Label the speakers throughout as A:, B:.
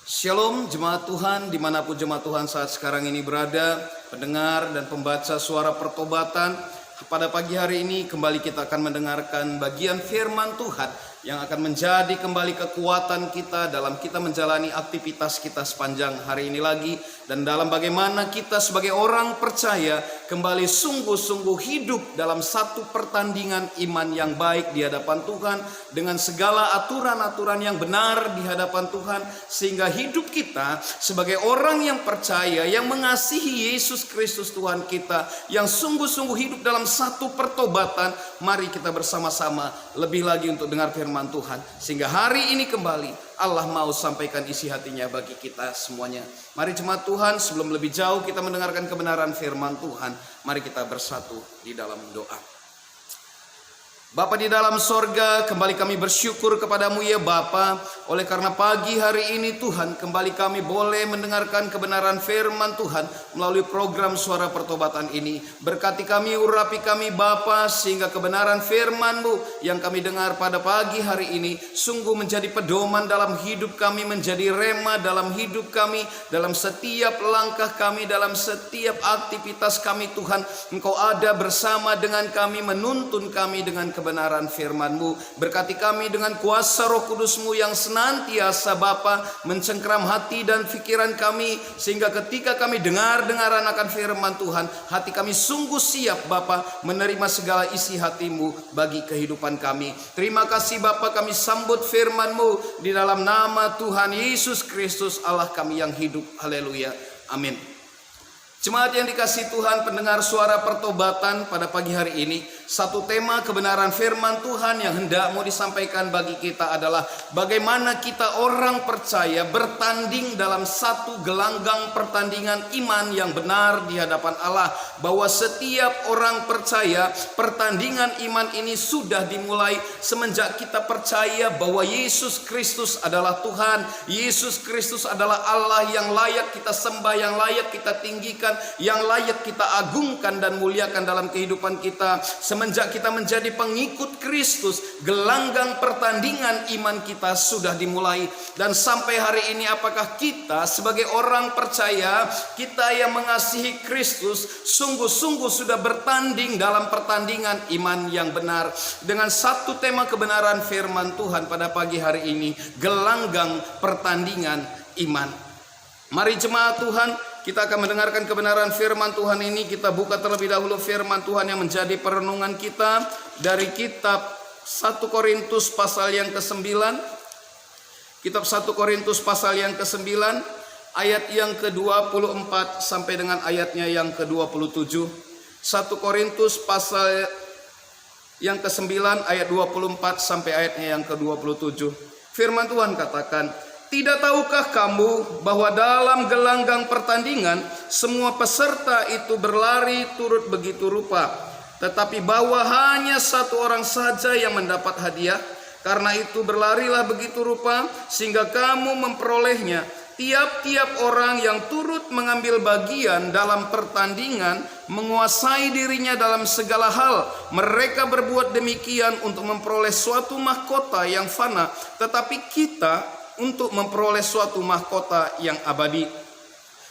A: Shalom jemaat Tuhan, dimanapun jemaat Tuhan saat sekarang ini berada, pendengar dan pembaca suara pertobatan. Pada pagi hari ini kembali kita akan mendengarkan bagian firman Tuhan yang akan menjadi kembali kekuatan kita dalam kita menjalani aktivitas kita sepanjang hari ini lagi. Dan dalam bagaimana kita sebagai orang percaya kembali sungguh-sungguh hidup dalam satu pertandingan iman yang baik di hadapan Tuhan, dengan segala aturan-aturan yang benar di hadapan Tuhan, sehingga hidup kita sebagai orang yang percaya, yang mengasihi Yesus Kristus Tuhan kita, yang sungguh-sungguh hidup dalam satu pertobatan. Mari kita bersama-sama lebih lagi untuk dengar firman Tuhan, sehingga hari ini kembali Allah mau sampaikan isi hatinya bagi kita semuanya. Mari jemaat Tuhan, sebelum lebih jauh kita mendengarkan kebenaran firman Tuhan, mari kita bersatu di dalam doa. Bapa di dalam sorga, kembali kami bersyukur kepadamu ya Bapa, oleh karena pagi hari ini Tuhan, kembali kami boleh mendengarkan kebenaran firman Tuhan melalui program suara pertobatan ini. Berkati kami, urapi kami Bapa, sehingga kebenaran firman-Mu yang kami dengar pada pagi hari ini sungguh menjadi pedoman dalam hidup kami, menjadi rema dalam hidup kami, dalam setiap langkah kami, dalam setiap aktivitas kami Tuhan. Engkau ada bersama dengan kami, menuntun kami dengan kebenaran firman-Mu. Berkati kami dengan kuasa Roh Kudus-Mu yang senantiasa Bapa mencengkeram hati dan pikiran kami, sehingga ketika kami dengar-dengaran akan firman Tuhan, hati kami sungguh siap Bapa menerima segala isi hati-Mu bagi kehidupan kami. Terima kasih Bapa, kami sambut firman-Mu di dalam nama Tuhan Yesus Kristus Allah kami yang hidup. Haleluya. Amin. Jemaat yang dikasihi Tuhan, pendengar suara pertobatan, pada pagi hari ini satu tema kebenaran firman Tuhan yang hendak mau disampaikan bagi kita adalah bagaimana kita orang percaya bertanding dalam satu gelanggang pertandingan iman yang benar di hadapan Allah. Bahwa setiap orang percaya pertandingan iman ini sudah dimulai semenjak kita percaya bahwa Yesus Kristus adalah Tuhan, Yesus Kristus adalah Allah yang layak kita sembah, yang layak kita tinggikan, yang layak kita agungkan dan muliakan dalam kehidupan kita. Semenjak kita menjadi pengikut Kristus, gelanggang pertandingan iman kita sudah dimulai. Dan sampai hari ini, apakah kita sebagai orang percaya, kita yang mengasihi Kristus, sungguh-sungguh sudah bertanding dalam pertandingan iman yang benar? Dengan satu tema kebenaran firman Tuhan pada pagi hari ini, gelanggang pertandingan iman. Mari jemaat Tuhan, kita akan mendengarkan kebenaran firman Tuhan ini. Kita buka terlebih dahulu firman Tuhan yang menjadi perenungan kita dari kitab 1 Korintus pasal yang ke-9. Kitab 1 Korintus pasal yang ke-9 ayat yang ke-24 sampai dengan ayatnya yang ke-27. 1 Korintus pasal yang ke-9 ayat 24 sampai ayatnya yang ke-27. Firman Tuhan katakan, "Tidak tahukah kamu bahwa dalam gelanggang pertandingan semua peserta itu berlari turut begitu rupa, tetapi bahwa hanya satu orang saja yang mendapat hadiah? Karena itu berlarilah begitu rupa sehingga kamu memperolehnya. Tiap-tiap orang yang turut mengambil bagian dalam pertandingan menguasai dirinya dalam segala hal. Mereka berbuat demikian untuk memperoleh suatu mahkota yang fana, tetapi kita untuk memperoleh suatu mahkota yang abadi.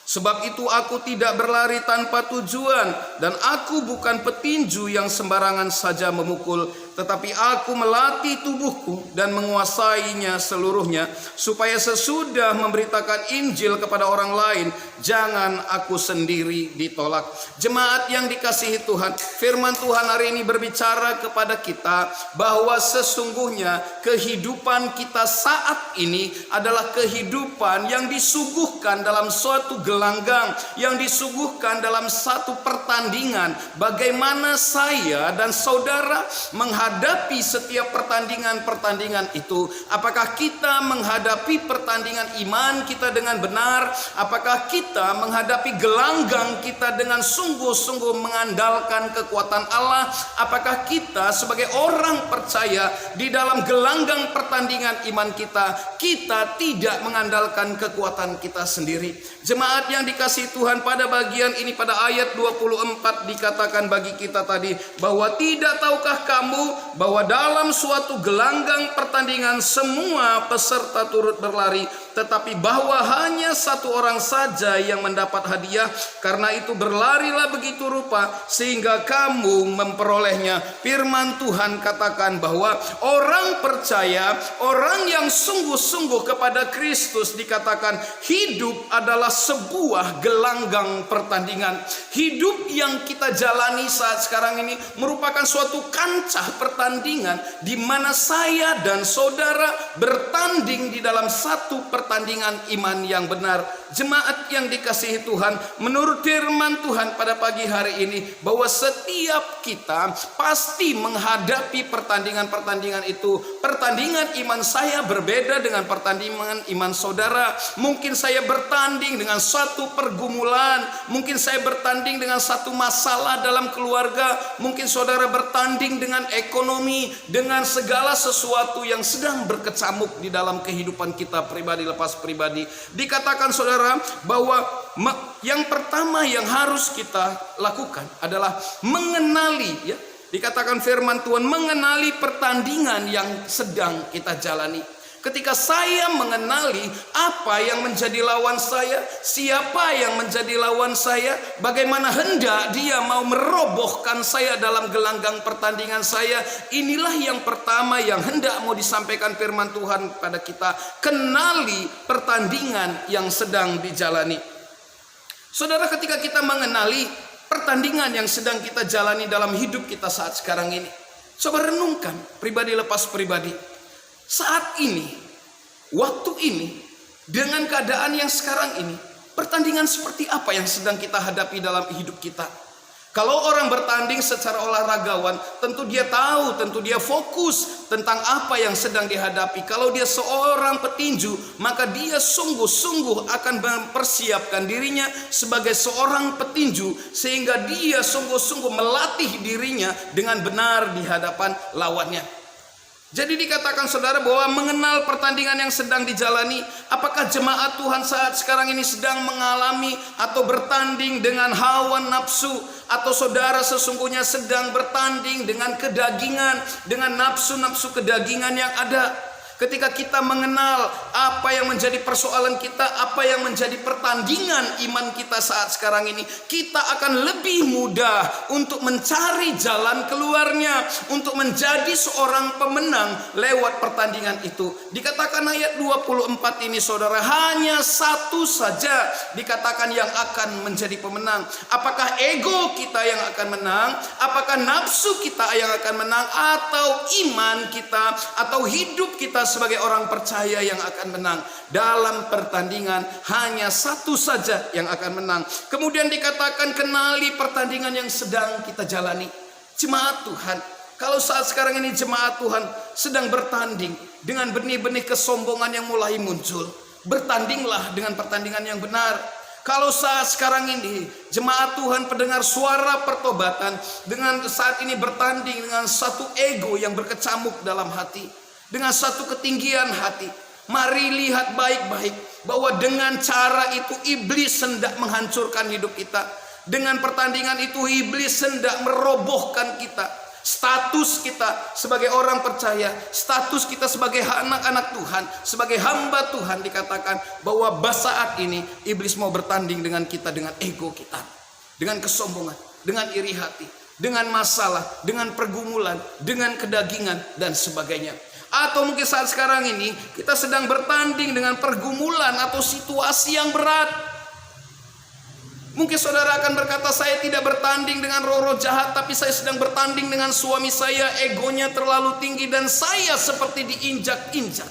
A: Sebab itu aku tidak berlari tanpa tujuan, dan aku bukan petinju yang sembarangan saja memukul, tetapi aku melatih tubuhku dan menguasainya seluruhnya, supaya sesudah memberitakan Injil kepada orang lain, jangan aku sendiri ditolak." Jemaat yang dikasihi Tuhan, firman Tuhan hari ini berbicara kepada kita bahwa sesungguhnya kehidupan kita saat ini adalah kehidupan yang disuguhkan dalam suatu gelanggang, yang disuguhkan dalam satu pertandingan. Bagaimana saya dan saudara menghadapi setiap pertandingan-pertandingan itu? Apakah kita menghadapi pertandingan iman kita dengan benar? Apakah kita menghadapi gelanggang kita dengan sungguh-sungguh mengandalkan kekuatan Allah? Apakah kita sebagai orang percaya di dalam gelanggang pertandingan iman kita, kita tidak mengandalkan kekuatan kita sendiri? Jemaat yang dikasihi Tuhan, pada bagian ini pada ayat 24 dikatakan bagi kita tadi bahwa tidak tahukah kamu bahwa dalam suatu gelanggang pertandingan semua peserta turut berlari, tetapi bahwa hanya satu orang saja yang mendapat hadiah. Karena itu berlarilah begitu rupa sehingga kamu memperolehnya. Firman Tuhan katakan bahwa orang percaya, orang yang sungguh-sungguh kepada Kristus, dikatakan hidup adalah sebuah gelanggang pertandingan. Hidup yang kita jalani saat sekarang ini merupakan suatu kancah pertandingan di mana saya dan saudara bertanding di dalam satu pertandingan iman yang benar. Jemaat yang dikasihi Tuhan, menurut firman Tuhan pada pagi hari ini bahwa setiap kita pasti menghadapi pertandingan-pertandingan itu. Pertandingan iman saya berbeda dengan pertandingan iman saudara. Mungkin saya bertanding dengan satu pergumulan, mungkin saya bertanding dengan satu masalah dalam keluarga, mungkin saudara bertanding dengan ekonomi, dengan segala sesuatu yang sedang berkecamuk di dalam kehidupan kita pribadi lepas pribadi. Dikatakan saudara bahwa yang pertama yang harus kita lakukan adalah mengenali, ya. Dikatakan firman Tuhan, mengenali pertandingan yang sedang kita jalani. Ketika saya mengenali apa yang menjadi lawan saya, siapa yang menjadi lawan saya, bagaimana hendak dia mau merobohkan saya dalam gelanggang pertandingan saya, inilah yang pertama yang hendak mau disampaikan firman Tuhan pada kita. Kenali pertandingan yang sedang dijalani. Saudara, ketika kita mengenali pertandingan yang sedang kita jalani dalam hidup kita saat sekarang ini, coba renungkan pribadi lepas pribadi. Saat ini, waktu ini, dengan keadaan yang sekarang ini, pertandingan seperti apa yang sedang kita hadapi dalam hidup kita? Kalau orang bertanding secara olahragawan, tentu dia tahu, tentu dia fokus tentang apa yang sedang dihadapi. Kalau dia seorang petinju, maka dia sungguh-sungguh akan mempersiapkan dirinya sebagai seorang petinju, sehingga dia sungguh-sungguh melatih dirinya dengan benar di hadapan lawannya. Jadi dikatakan saudara bahwa mengenal pertandingan yang sedang dijalani. Apakah jemaat Tuhan saat sekarang ini sedang mengalami atau bertanding dengan hawa nafsu, atau saudara sesungguhnya sedang bertanding dengan kedagingan, dengan nafsu-nafsu kedagingan yang ada? Ketika kita mengenal apa yang menjadi persoalan kita, apa yang menjadi pertandingan iman kita saat sekarang ini, kita akan lebih mudah untuk mencari jalan keluarnya, untuk menjadi seorang pemenang lewat pertandingan itu. Dikatakan ayat 24 ini saudara, hanya satu saja dikatakan yang akan menjadi pemenang. Apakah ego kita yang akan menang? Apakah nafsu kita yang akan menang? Atau iman kita, atau hidup kita sebagai orang percaya yang akan menang? Dalam pertandingan hanya satu saja yang akan menang. Kemudian dikatakan kenali pertandingan yang sedang kita jalani. Jemaat Tuhan, kalau saat sekarang ini jemaat Tuhan sedang bertanding dengan benih-benih kesombongan yang mulai muncul, bertandinglah dengan pertandingan yang benar. Kalau saat sekarang ini jemaat Tuhan pendengar suara pertobatan dengan saat ini bertanding dengan satu ego yang berkecamuk dalam hati, dengan satu ketinggian hati, mari lihat baik-baik bahwa dengan cara itu iblis hendak menghancurkan hidup kita. Dengan pertandingan itu iblis hendak merobohkan kita. Status kita sebagai orang percaya, status kita sebagai anak-anak Tuhan, sebagai hamba Tuhan, dikatakan bahwa saat ini iblis mau bertanding dengan kita, dengan ego kita, dengan kesombongan, dengan iri hati, dengan masalah, dengan pergumulan, dengan kedagingan dan sebagainya. Atau mungkin saat sekarang ini kita sedang bertanding dengan pergumulan atau situasi yang berat. Mungkin saudara akan berkata, saya tidak bertanding dengan roh-roh jahat, tapi saya sedang bertanding dengan suami saya, egonya terlalu tinggi dan saya seperti diinjak-injak.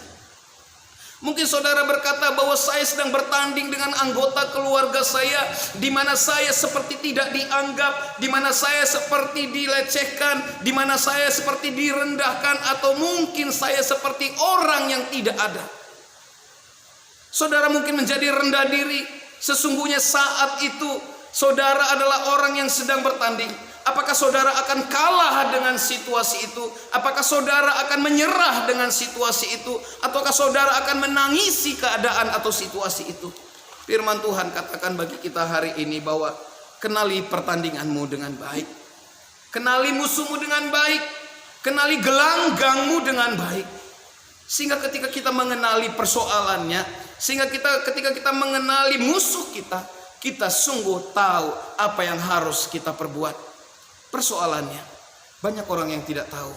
A: Mungkin saudara berkata bahwa saya sedang bertanding dengan anggota keluarga saya, di mana saya seperti tidak dianggap, di mana saya seperti dilecehkan, di mana saya seperti direndahkan, atau mungkin saya seperti orang yang tidak ada. Saudara mungkin menjadi rendah diri. Sesungguhnya saat itu saudara adalah orang yang sedang bertanding. Apakah saudara akan kalah dengan situasi itu? Apakah saudara akan menyerah dengan situasi itu? Ataukah saudara akan menangisi keadaan atau situasi itu? Firman Tuhan katakan bagi kita hari ini bahwa kenali pertandinganmu dengan baik. Kenali musuhmu dengan baik. Kenali gelanggangmu dengan baik. Sehingga ketika kita mengenali persoalannya, sehingga ketika kita mengenali musuh kita, kita sungguh tahu apa yang harus kita perbuat. Persoalannya, banyak orang yang tidak tahu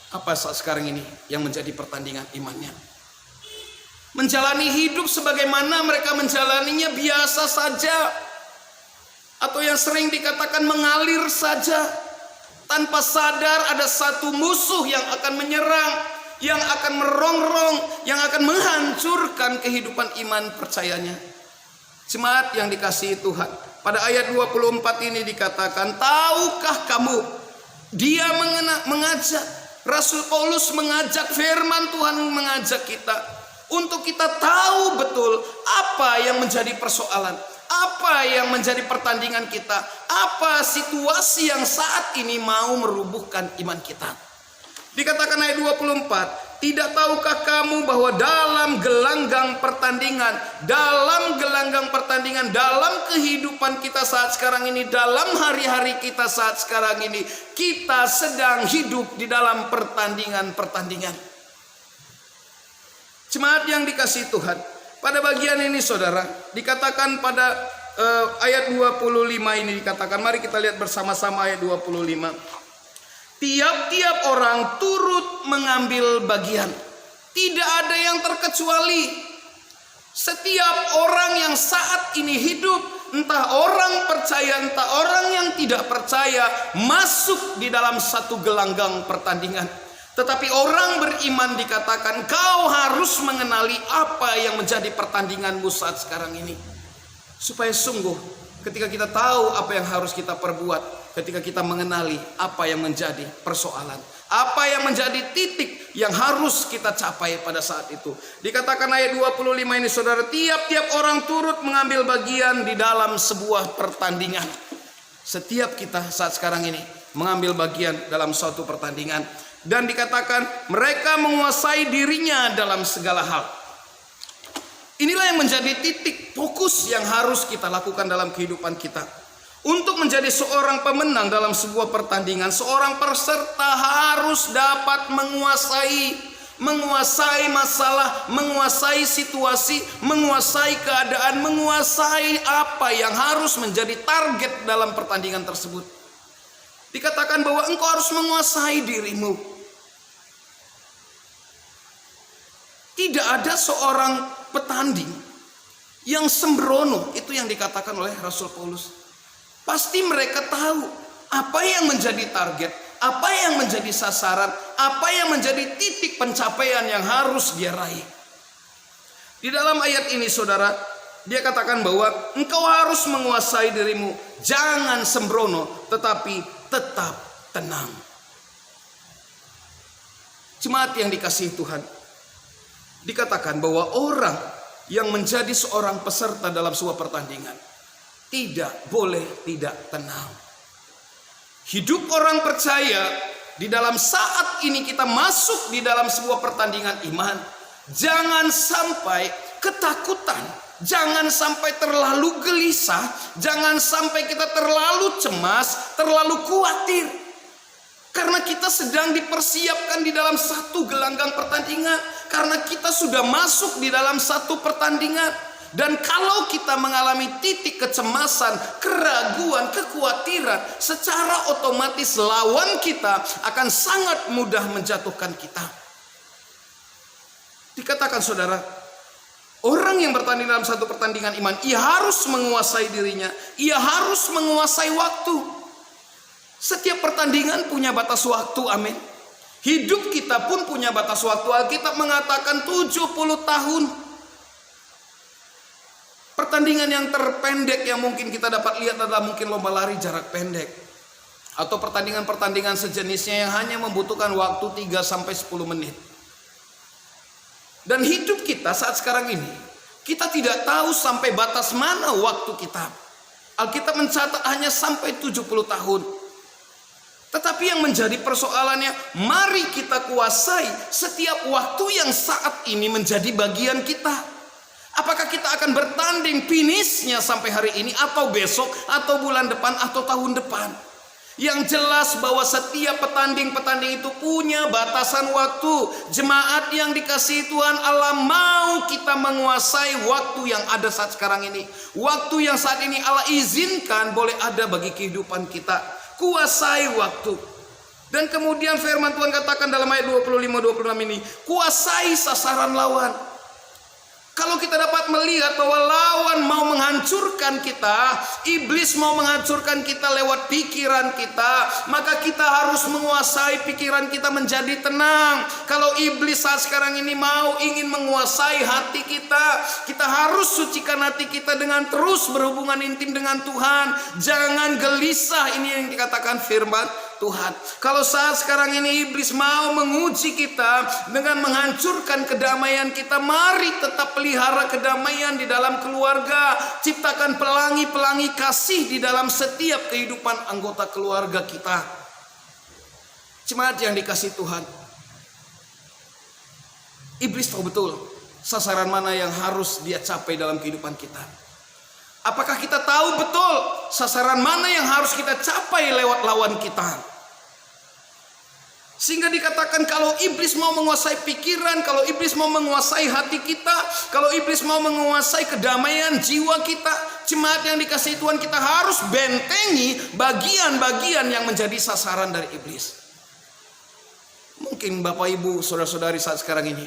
A: apa saat sekarang ini yang menjadi pertandingan imannya. Menjalani hidup sebagaimana mereka menjalaninya biasa saja, atau yang sering dikatakan mengalir saja, tanpa sadar ada satu musuh yang akan menyerang, yang akan merongrong, yang akan menghancurkan kehidupan iman percayanya. Jemaat yang dikasihi Tuhan, pada ayat 24 ini dikatakan, tahukah kamu, dia mengajak, Rasul Paulus mengajak, firman Tuhan mengajak kita untuk kita tahu betul apa yang menjadi persoalan, apa yang menjadi pertandingan kita, apa situasi yang saat ini mau merubuhkan iman kita. Dikatakan ayat 24, tidak tahukah kamu bahwa dalam gelanggang pertandingan, dalam kehidupan kita saat sekarang ini, dalam hari-hari kita saat sekarang ini, kita sedang hidup di dalam pertandingan. Jemaat yang dikasihi Tuhan, pada bagian ini saudara, dikatakan pada ayat 25 ini dikatakan, mari kita lihat bersama-sama ayat 25. Tiap-tiap orang turut mengambil bagian, tidak ada yang terkecuali. Setiap orang yang saat ini hidup, entah orang percaya, entah orang yang tidak percaya, masuk di dalam satu gelanggang pertandingan. Tetapi orang beriman dikatakan, kau harus mengenali apa yang menjadi pertandinganmu saat sekarang ini. Supaya sungguh ketika kita tahu apa yang harus kita perbuat, ketika kita mengenali apa yang menjadi persoalan, apa yang menjadi titik yang harus kita capai pada saat itu. Dikatakan ayat 25 ini saudara, tiap-tiap orang turut mengambil bagian di dalam sebuah pertandingan. Setiap kita saat sekarang ini mengambil bagian dalam suatu pertandingan. Dan dikatakan mereka menguasai dirinya dalam segala hal. Inilah yang menjadi titik fokus yang harus kita lakukan dalam kehidupan kita. Untuk menjadi seorang pemenang dalam sebuah pertandingan, seorang peserta harus dapat menguasai masalah, menguasai situasi, menguasai keadaan, menguasai apa yang harus menjadi target dalam pertandingan tersebut. Dikatakan bahwa engkau harus menguasai dirimu. Tidak ada seorang petanding yang sembrono, itu yang dikatakan oleh Rasul Paulus. Pasti mereka tahu apa yang menjadi target, apa yang menjadi sasaran, apa yang menjadi titik pencapaian yang harus dia raih. Di dalam ayat ini saudara, dia katakan bahwa engkau harus menguasai dirimu, jangan sembrono, tetapi tetap tenang. Jemaat yang dikasihi Tuhan, dikatakan bahwa orang yang menjadi seorang peserta dalam sebuah pertandingan tidak boleh tidak tenang. Hidup orang percaya di dalam saat ini kita masuk di dalam sebuah pertandingan iman, jangan sampai ketakutan, jangan sampai terlalu gelisah, jangan sampai kita terlalu cemas, terlalu khawatir. Karena kita sedang dipersiapkan di dalam satu gelanggang pertandingan, karena kita sudah masuk di dalam satu pertandingan. Dan kalau kita mengalami titik kecemasan, keraguan, kekhawatiran, secara otomatis lawan kita akan sangat mudah menjatuhkan kita. Dikatakan saudara, orang yang bertanding dalam satu pertandingan iman, ia harus menguasai dirinya, ia harus menguasai waktu. Setiap pertandingan punya batas waktu, amin. Hidup kita pun punya batas waktu. Alkitab mengatakan 70 tahun. Pertandingan yang terpendek yang mungkin kita dapat lihat adalah mungkin lomba lari jarak pendek, atau pertandingan-pertandingan sejenisnya yang hanya membutuhkan waktu 3-10 menit. Dan hidup kita saat sekarang ini, kita tidak tahu sampai batas mana waktu kita. Alkitab mencatat hanya sampai 70 tahun. Tetapi yang menjadi persoalannya, mari kita kuasai setiap waktu yang saat ini menjadi bagian kita. Apakah kita akan bertanding finishnya sampai hari ini, atau besok, atau bulan depan, atau tahun depan? Yang jelas bahwa setiap petanding-petanding itu punya batasan waktu. Jemaat yang dikasihi Tuhan Allah, mau kita menguasai waktu yang ada saat sekarang ini. Waktu yang saat ini Allah izinkan boleh ada bagi kehidupan kita. Kuasai waktu. Dan kemudian firman Tuhan katakan dalam ayat 25-26 ini, kuasai sasaran lawan. Kalau kita dapat melihat bahwa lawan mau menghancurkan kita, iblis mau menghancurkan kita lewat pikiran kita, maka kita harus menguasai pikiran kita menjadi tenang. Kalau iblis saat sekarang ini ingin menguasai hati kita, kita harus sucikan hati kita dengan terus berhubungan intim dengan Tuhan. Jangan gelisah, ini yang dikatakan firman Tuhan. Kalau saat sekarang ini iblis mau menguji kita dengan menghancurkan kedamaian kita, mari tetap pelihara kedamaian di dalam keluarga. Ciptakan pelangi-pelangi kasih di dalam setiap kehidupan anggota keluarga kita. Jemaat yang dikasihi Tuhan, iblis tahu betul sasaran mana yang harus dia capai dalam kehidupan kita. Apakah kita tahu betul sasaran mana yang harus kita capai lewat lawan kita? Sehingga dikatakan kalau iblis mau menguasai pikiran, kalau iblis mau menguasai hati kita, kalau iblis mau menguasai kedamaian jiwa kita, jemaat yang dikasihi Tuhan, kita harus bentengi bagian-bagian yang menjadi sasaran dari iblis. Mungkin Bapak Ibu, saudara-saudari saat sekarang ini,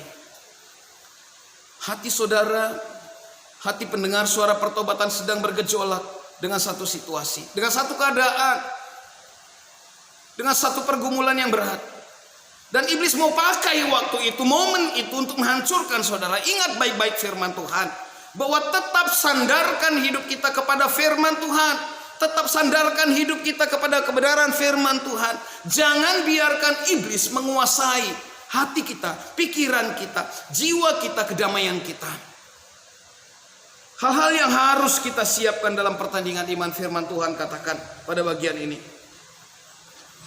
A: hati saudara, hati pendengar suara pertobatan sedang bergejolak dengan satu situasi, dengan satu keadaan, dengan satu pergumulan yang berat. Dan iblis mau pakai waktu itu, momen itu untuk menghancurkan saudara. Ingat baik-baik firman Tuhan, bahwa tetap sandarkan hidup kita kepada firman Tuhan. Tetap sandarkan hidup kita kepada kebenaran firman Tuhan. Jangan biarkan iblis menguasai hati kita, pikiran kita, jiwa kita, kedamaian kita. Hal-hal yang harus kita siapkan dalam pertandingan iman firman Tuhan katakan pada bagian ini.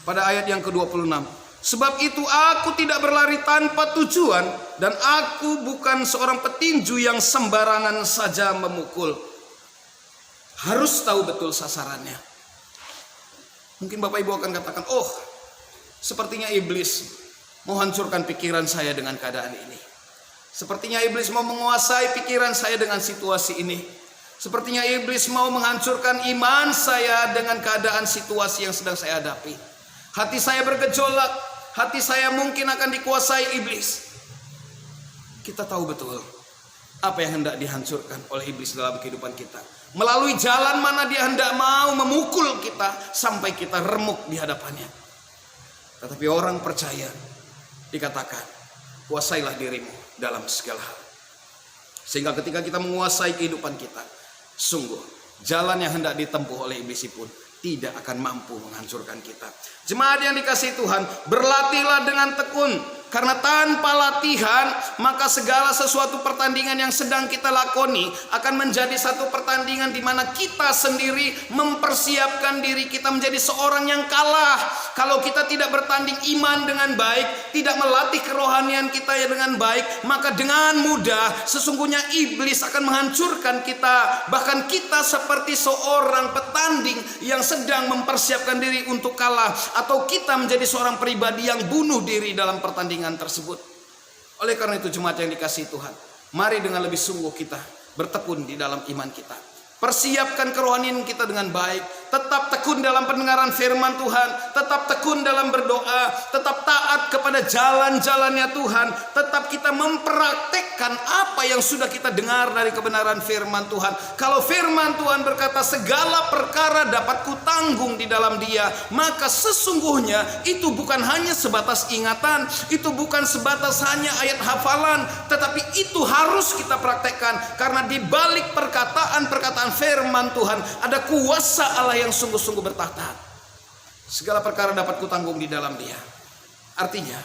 A: Pada ayat yang ke-26. Sebab itu aku tidak berlari tanpa tujuan, dan aku bukan seorang petinju yang sembarangan saja memukul. Harus tahu betul sasarannya. Mungkin Bapak Ibu akan katakan, oh sepertinya iblis mau hancurkan pikiran saya dengan keadaan ini. Sepertinya iblis mau menguasai pikiran saya dengan situasi ini. Sepertinya iblis mau menghancurkan iman saya dengan keadaan situasi yang sedang saya hadapi. Hati saya bergejolak. Hati saya mungkin akan dikuasai iblis. Kita tahu betul apa yang hendak dihancurkan oleh iblis dalam kehidupan kita. Melalui jalan mana dia hendak mau memukul kita sampai kita remuk di hadapannya. Tetapi orang percaya dikatakan, kuasailah dirimu dalam segala hal. Sehingga ketika kita menguasai kehidupan kita, sungguh jalan yang hendak ditempuh oleh iblis pun tidak akan mampu menghancurkan kita. Jemaat yang dikasihi Tuhan, berlatihlah dengan tekun. Karena tanpa latihan, maka segala sesuatu pertandingan yang sedang kita lakoni akan menjadi satu pertandingan di mana kita sendiri mempersiapkan diri kita menjadi seorang yang kalah. Kalau kita tidak bertanding iman dengan baik, tidak melatih kerohanian kita dengan baik, maka dengan mudah sesungguhnya iblis akan menghancurkan kita. Bahkan kita seperti seorang petanding yang sedang mempersiapkan diri untuk kalah, atau kita menjadi seorang pribadi yang bunuh diri dalam pertandingan tersebut. Oleh karena itu jemaat yang dikasihi Tuhan, mari dengan lebih sungguh kita bertekun di dalam iman kita. Persiapkan kerohanian kita dengan baik. Tetap tekun dalam pendengaran firman Tuhan. Tetap tekun dalam berdoa. Tetap taat kepada jalan-jalannya Tuhan. Tetap kita mempraktekkan apa yang sudah kita dengar dari kebenaran firman Tuhan. Kalau firman Tuhan berkata segala perkara dapat kutanggung di dalam Dia, maka sesungguhnya itu bukan hanya sebatas ingatan, itu bukan sebatas hanya ayat hafalan, tetapi itu harus kita praktekkan. Karena di balik perkataan-perkataan firman Tuhan ada kuasa Allah yang sungguh-sungguh bertahta. Segala perkara dapat kutanggung di dalam Dia. Artinya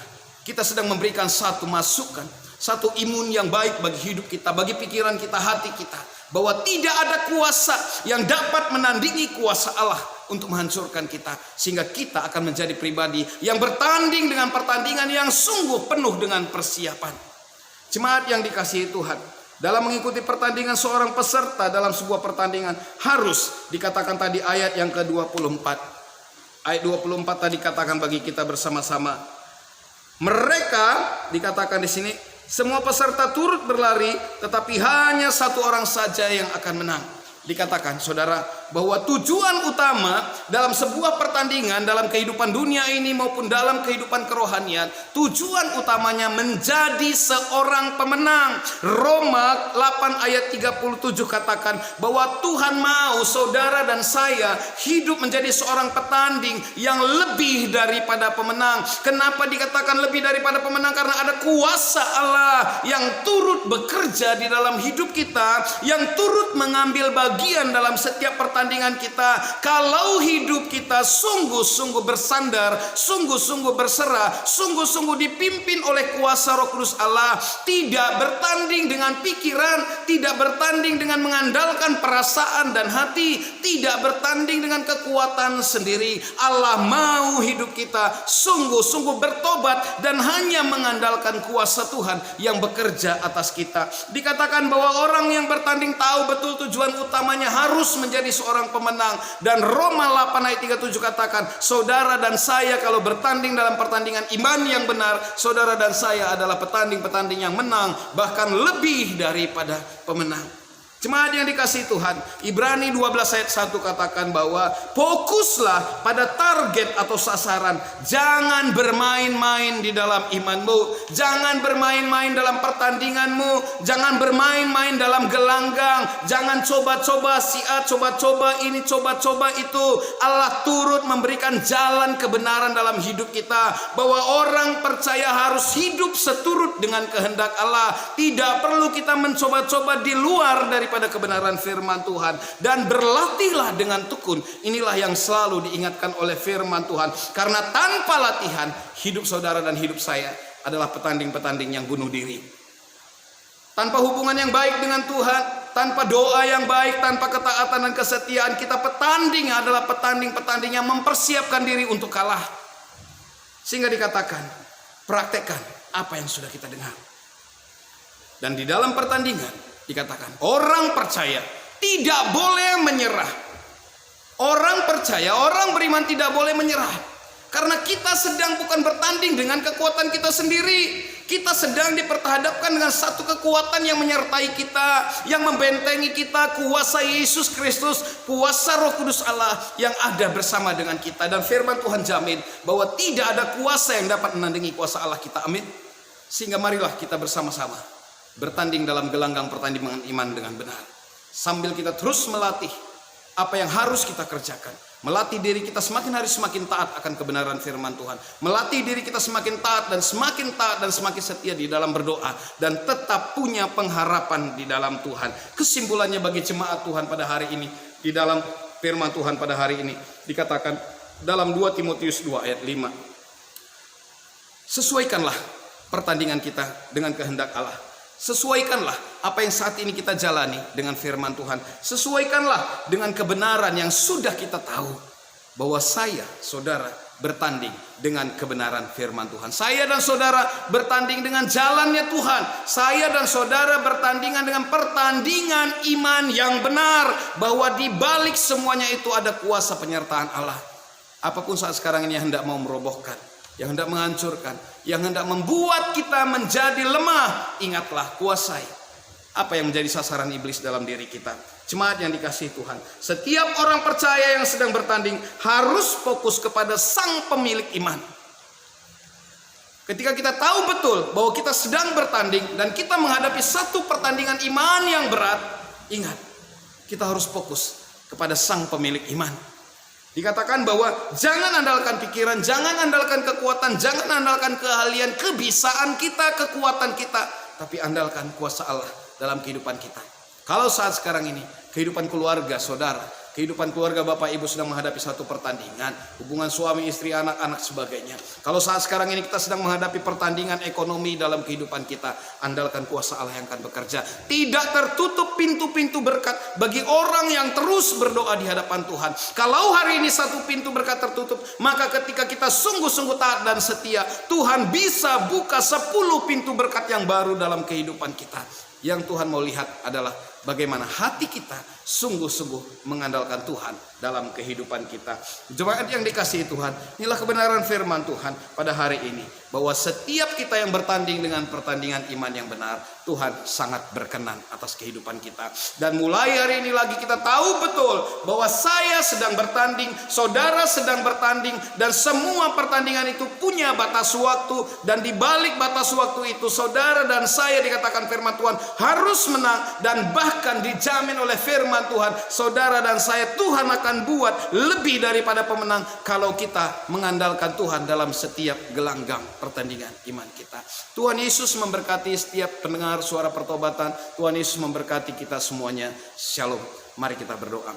A: kita sedang memberikan satu masukan, satu imun yang baik bagi hidup kita, bagi pikiran kita, hati kita, bahwa tidak ada kuasa yang dapat menandingi kuasa Allah untuk menghancurkan kita, sehingga kita akan menjadi pribadi yang bertanding dengan pertandingan yang sungguh penuh dengan persiapan. Jemaat yang dikasihi Tuhan, dalam mengikuti pertandingan seorang peserta dalam sebuah pertandingan harus dikatakan tadi ayat yang ke-24. Ayat 24 tadi katakan bagi kita bersama-sama. Mereka dikatakan di sini semua peserta turut berlari, tetapi hanya satu orang saja yang akan menang. Dikatakan saudara bahwa tujuan utama dalam sebuah pertandingan dalam kehidupan dunia ini maupun dalam kehidupan kerohanian, tujuan utamanya menjadi seorang pemenang. Roma 8 ayat 37 katakan bahwa Tuhan mau saudara dan saya hidup menjadi seorang petanding yang lebih daripada pemenang. Kenapa dikatakan lebih daripada pemenang? Karena ada kuasa Allah yang turut bekerja di dalam hidup kita, yang turut mengambil bagian dalam setiap pertandingan kita. Kalau hidup kita sungguh-sungguh bersandar, sungguh-sungguh berserah, sungguh-sungguh dipimpin oleh kuasa Roh Kudus Allah, tidak bertanding dengan pikiran, tidak bertanding dengan mengandalkan perasaan dan hati, tidak bertanding dengan kekuatan sendiri. Allah mau hidup kita sungguh-sungguh bertobat dan hanya mengandalkan kuasa Tuhan yang bekerja atas kita. Dikatakan bahwa orang yang bertanding tahu betul tujuan utamanya harus menjadi seorang pemenang. Dan Roma 8 ayat 37 katakan, saudara dan saya kalau bertanding dalam pertandingan iman yang benar, saudara dan saya adalah petanding-petanding yang menang, bahkan lebih daripada pemenang. Jemaat yang dikasihi Tuhan, Ibrani 12 ayat 1 katakan bahwa fokuslah pada target atau sasaran. Jangan bermain-main di dalam imanmu, jangan bermain-main dalam pertandinganmu, jangan bermain-main dalam gelanggang, jangan coba-coba si A, coba-coba ini, coba-coba itu. Allah turut memberikan jalan kebenaran dalam hidup kita, bahwa orang percaya harus hidup seturut dengan kehendak Allah. Tidak perlu kita mencoba-coba di luar daripada kebenaran firman Tuhan, dan berlatihlah dengan tekun. Inilah yang selalu diingatkan oleh firman Tuhan, karena tanpa latihan hidup saudara dan hidup saya adalah petanding-petanding yang bunuh diri. Tanpa hubungan yang baik dengan Tuhan, tanpa doa yang baik, tanpa ketaatan dan kesetiaan, kita petanding adalah petanding-petanding yang mempersiapkan diri untuk kalah. Sehingga dikatakan, praktekkan apa yang sudah kita dengar. Dan di dalam pertandingan dikatakan orang percaya tidak boleh menyerah. Orang percaya, orang beriman tidak boleh menyerah, karena kita sedang bukan bertanding dengan kekuatan kita sendiri. Kita sedang diperhadapkan dengan satu kekuatan yang menyertai kita, yang membentengi kita, kuasa Yesus Kristus, kuasa Roh Kudus Allah yang ada bersama dengan kita. Dan firman Tuhan jamin bahwa tidak ada kuasa yang dapat menandingi kuasa Allah kita. Amin. Sehingga marilah kita bersama-sama bertanding dalam gelanggang pertandingan iman dengan benar, sambil kita terus melatih apa yang harus kita kerjakan. Melatih diri kita semakin hari semakin taat akan kebenaran firman Tuhan. Melatih diri kita semakin taat dan semakin setia di dalam berdoa, dan tetap punya pengharapan di dalam Tuhan. Kesimpulannya bagi jemaat Tuhan pada hari ini, di dalam firman Tuhan pada hari ini dikatakan dalam 2 Timotius 2 ayat 5. Sesuaikanlah pertandingan kita dengan kehendak Allah. Sesuaikanlah apa yang saat ini kita jalani dengan firman Tuhan. Sesuaikanlah dengan kebenaran yang sudah kita tahu, bahwa saya, saudara, bertanding dengan kebenaran firman Tuhan. Saya dan saudara bertanding dengan jalannya Tuhan. Saya dan saudara bertandingan dengan pertandingan iman yang benar, bahwa di balik semuanya itu ada kuasa penyertaan Allah. Apapun saat sekarang ini yang hendak mau merobohkan, yang hendak menghancurkan, yang hendak membuat kita menjadi lemah, ingatlah, kuasai apa yang menjadi sasaran iblis dalam diri kita. Jemaat yang dikasihi Tuhan, setiap orang percaya yang sedang bertanding harus fokus kepada Sang Pemilik iman. Ketika kita tahu betul bahwa kita sedang bertanding dan kita menghadapi satu pertandingan iman yang berat, ingat, kita harus fokus kepada Sang Pemilik iman. Dikatakan bahwa jangan andalkan pikiran, jangan andalkan kekuatan, jangan andalkan keahlian, kebisaan kita, kekuatan kita, tapi andalkan kuasa Allah dalam kehidupan kita. Kalau saat sekarang ini kehidupan keluarga saudara, kehidupan keluarga Bapak Ibu sedang menghadapi satu pertandingan, hubungan suami istri, anak-anak sebagainya. Kalau saat sekarang ini kita sedang menghadapi pertandingan ekonomi dalam kehidupan kita, andalkan kuasa Allah yang akan bekerja. Tidak tertutup pintu-pintu berkat bagi orang yang terus berdoa di hadapan Tuhan. Kalau hari ini satu pintu berkat tertutup, maka ketika kita sungguh-sungguh taat dan setia, Tuhan bisa buka 10 pintu berkat yang baru dalam kehidupan kita. Yang Tuhan mau lihat adalah bagaimana hati kita sungguh-sungguh mengandalkan Tuhan dalam kehidupan kita. Jemaat yang dikasihi Tuhan, inilah kebenaran firman Tuhan pada hari ini, bahwa setiap kita yang bertanding dengan pertandingan iman yang benar, Tuhan sangat berkenan atas kehidupan kita. Dan mulai hari ini lagi kita tahu betul bahwa saya sedang bertanding, saudara sedang bertanding, dan semua pertandingan itu punya batas waktu. Dan di balik batas waktu itu, saudara dan saya, dikatakan firman Tuhan, harus menang. Dan bahkan dijamin oleh firman Tuhan, saudara dan saya, Tuhan akan buat lebih daripada pemenang kalau kita mengandalkan Tuhan dalam setiap gelanggang pertandingan iman kita. Tuhan Yesus memberkati setiap pendengar suara pertobatan. Tuhan Yesus memberkati kita semuanya. Shalom. Mari kita berdoa.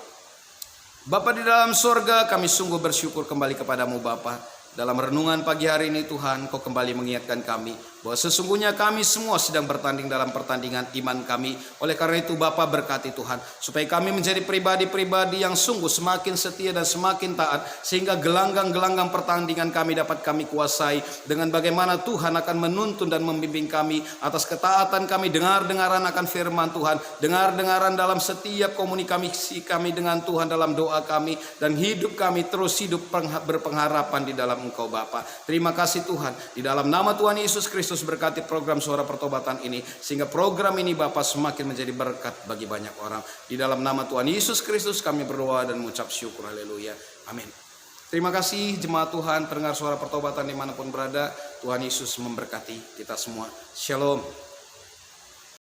A: Bapa di dalam surga, kami sungguh bersyukur kembali kepadamu Bapa. Dalam renungan pagi hari ini Tuhan, Kau kembali mengingatkan kami bahwa sesungguhnya kami semua sedang bertanding dalam pertandingan iman kami. Oleh karena itu Bapa, berkati Tuhan, supaya kami menjadi pribadi-pribadi yang sungguh semakin setia dan semakin taat, sehingga gelanggang-gelanggang pertandingan kami dapat kami kuasai dengan bagaimana Tuhan akan menuntun dan membimbing kami atas ketaatan kami, dengar-dengaran akan firman Tuhan, dengar-dengaran dalam setiap komunikasi kami dengan Tuhan, dalam doa kami, dan hidup kami terus hidup berpengharapan di dalam Engkau Bapa. Terima kasih Tuhan, di dalam nama Tuhan Yesus Kristus berkati program suara pertobatan ini, sehingga program ini Bapa semakin menjadi berkat bagi banyak orang. Di dalam nama Tuhan Yesus Kristus kami berdoa dan mengucap syukur. Haleluya. Amin. Terima kasih jemaat Tuhan, pendengar suara pertobatan dimanapun berada. Tuhan Yesus memberkati kita semua. Shalom.